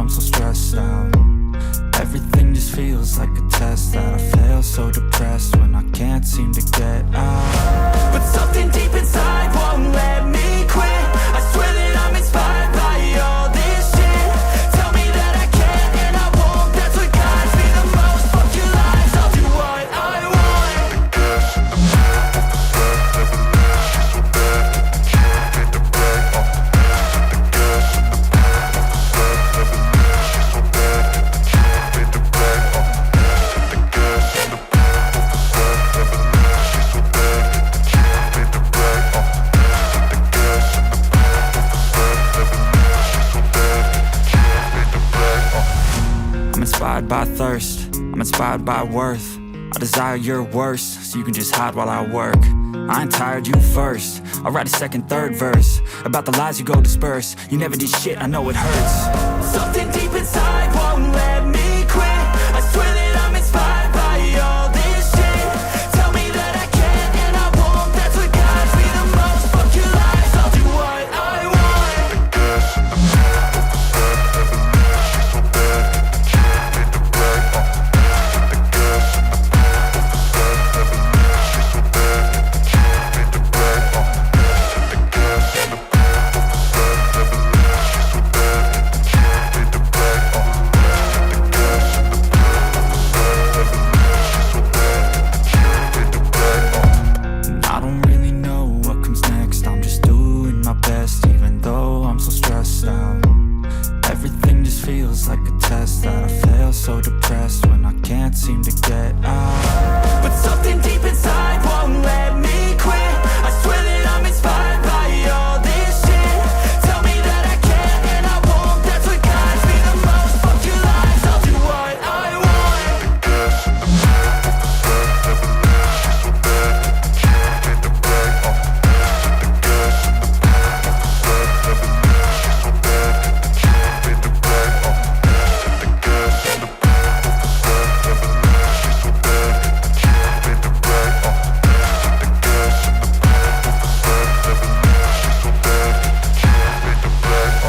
I'm so stressed out. Everything just feels like a test that I fail, so depressed when I can't seem to get out. But something deep inside won't let me quit. I swear that I'm inspired by all this shit. Tell me that I can and I won't, that's what guides me the most. Fuck your lies, I'll do what I want. The gas in the middle of the bed, never leave, she's so bad that you can't hit the brag. The gas in the middle of the bed, never leave, she's so bad that you can't hit the brag. The gas in the middle of the bed, never leave, she's so bad that you can't hit the brag. The gas in the middle of the bed, never leave, she's so bad that you can't hit the brag. I'm inspired by thirst, I'm inspired by worth. I desire your worst, so you can just hide while I work. I ain't tired, you first. I'll write a second, third verse about the lies you go disperse. You never did shit, I know it hurts. Something deep inside won't let me quit. I swear that I'm inspired by all this shit. Tell me that I can and I won't, that's what guides me the most. Fuck your lies, I'll do what I want. The gas in the middle of the bed, never leave, she's so bad that you can't hit the brag. The gas in the middle of the bed, never leave, she's so bad that you can't hit the brag. The gas in the middle of the bed, never leave, she's so bad that you can't hit the brag. The gas in the middle of the bed, never leave, she's so bad that you can't hit the brag. And I don't really know what comes next, I'm just doing my best, even though I'm so stressed out. Everything just feels like a test that I fail, so depressed when I can't seem to get out. But something deep inside won't let me quit. I swear that I'm inspired by all this shit. Tell me that I can and I won't, that's what guides me the most. Fuck your lies, I'll do what I want. The gas in the middle of the bed, never leave, she's so bad that you can't hit the brag. The gas in the middle of the bed, never leave, she's so bad that you can't hit the brag. The gas in the middle of the bed, never leave, she's so bad that you can't hit the brag. The gas in the middle of the bed, never leave, she's so bad that you can't hit the brag.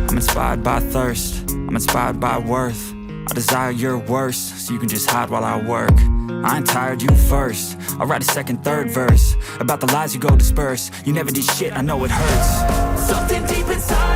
I'm inspired by thirst, I'm inspired by worth. I desire your worst, so you can just hide while I work. I ain't tired, you first. I'll write a second, third verse about the lies you go disperse. You never did shit, I know it hurts. Something deep inside